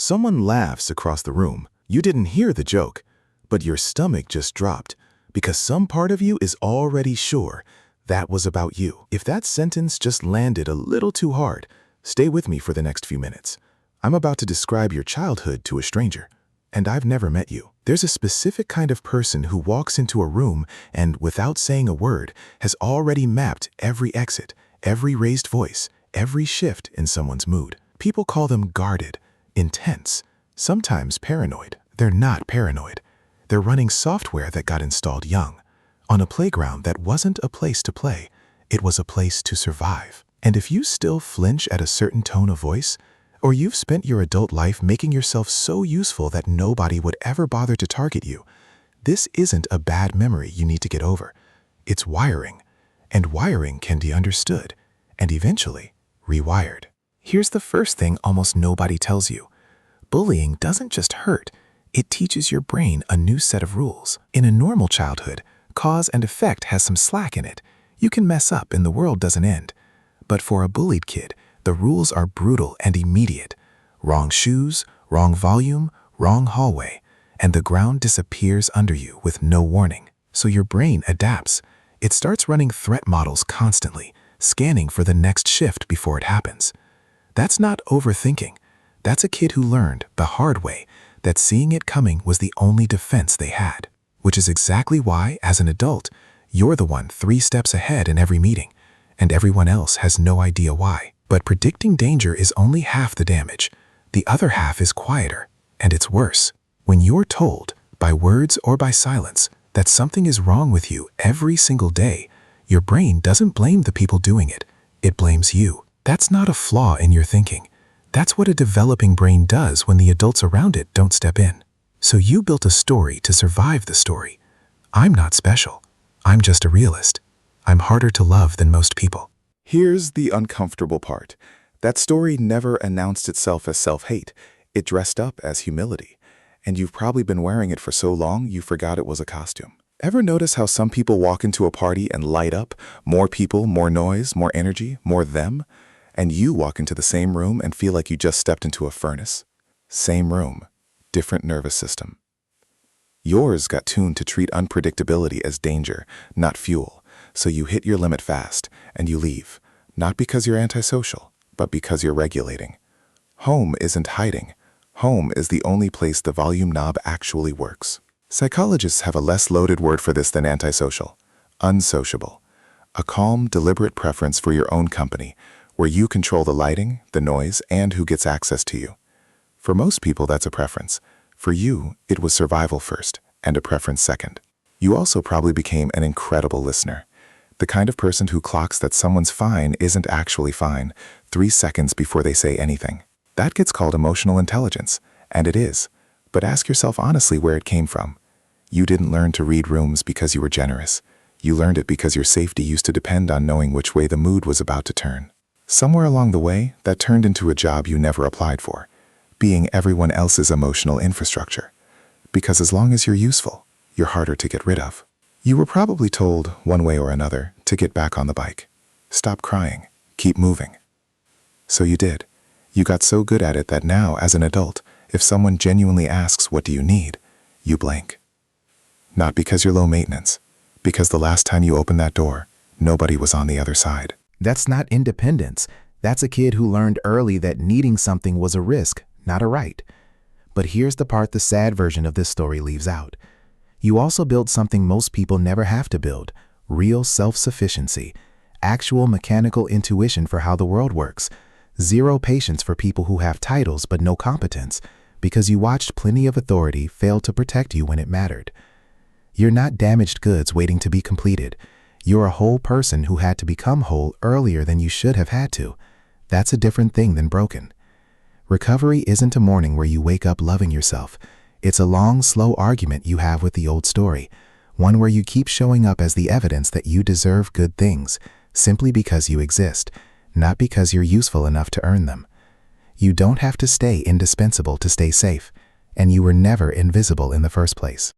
Someone laughs across the room. You didn't hear the joke, but your stomach just dropped because some part of you is already sure that was about you. If that sentence just landed a little too hard, stay with me for the next few minutes. I'm about to describe your childhood to a stranger, and I've never met you. There's a specific kind of person who walks into a room and, without saying a word, has already mapped every exit, every raised voice, every shift in someone's mood. People call them guarded, intense, sometimes paranoid. They're not paranoid. They're running software that got installed young, on a playground that wasn't a place to play. It was a place to survive. And if you still flinch at a certain tone of voice, or you've spent your adult life making yourself so useful that nobody would ever bother to target you, this isn't a bad memory you need to get over. It's wiring, and wiring can be understood, and eventually rewired. Here's the first thing almost nobody tells you. Bullying doesn't just hurt, it teaches your brain a new set of rules. In a normal childhood, cause and effect has some slack in it. You can mess up and the world doesn't end. But for a bullied kid, the rules are brutal and immediate. Wrong shoes, wrong volume, wrong hallway, and the ground disappears under you with no warning. So your brain adapts. It starts running threat models constantly, scanning for the next shift before it happens. That's not overthinking. That's a kid who learned, the hard way, that seeing it coming was the only defense they had. Which is exactly why, as an adult, you're the one 3 steps ahead in every meeting, and everyone else has no idea why. But predicting danger is only half the damage. The other half is quieter, and it's worse. When you're told, by words or by silence, that something is wrong with you every single day, your brain doesn't blame the people doing it. It blames you. That's not a flaw in your thinking. That's what a developing brain does when the adults around it don't step in. So you built a story to survive the story. I'm not special. I'm just a realist. I'm harder to love than most people. Here's the uncomfortable part. That story never announced itself as self-hate. It dressed up as humility. And you've probably been wearing it for so long you forgot it was a costume. Ever notice how some people walk into a party and light up? More people, more noise, more energy, more them? And you walk into the same room and feel like you just stepped into a furnace? Same room, different nervous system. Yours got tuned to treat unpredictability as danger, not fuel. So you hit your limit fast, and you leave. Not because you're antisocial, but because you're regulating. Home isn't hiding. Home is the only place the volume knob actually works. Psychologists have a less loaded word for this than antisocial. Unsociable. A calm, deliberate preference for your own company, where you control the lighting, the noise, and who gets access to you. For most people, that's a preference. For you, it was survival first, and a preference second. You also probably became an incredible listener. The kind of person who clocks that someone's fine isn't actually fine 3 seconds before they say anything. That gets called emotional intelligence, and it is. But ask yourself honestly where it came from. You didn't learn to read rooms because you were generous. You learned it because your safety used to depend on knowing which way the mood was about to turn. Somewhere along the way, that turned into a job you never applied for, being everyone else's emotional infrastructure. Because as long as you're useful, you're harder to get rid of. You were probably told, one way or another, to get back on the bike. Stop crying. Keep moving. So you did. You got so good at it that now, as an adult, if someone genuinely asks, "What do you need?" you blank. Not because you're low maintenance, because the last time you opened that door, nobody was on the other side. That's not independence. That's a kid who learned early that needing something was a risk, not a right. But here's the part the sad version of this story leaves out. You also built something most people never have to build: real self-sufficiency, actual mechanical intuition for how the world works, zero patience for people who have titles but no competence, because you watched plenty of authority fail to protect you when it mattered. You're not damaged goods waiting to be completed. You're a whole person who had to become whole earlier than you should have had to. That's a different thing than broken. Recovery isn't a morning where you wake up loving yourself. It's a long, slow argument you have with the old story, one where you keep showing up as the evidence that you deserve good things, simply because you exist, not because you're useful enough to earn them. You don't have to stay indispensable to stay safe, and you were never invisible in the first place.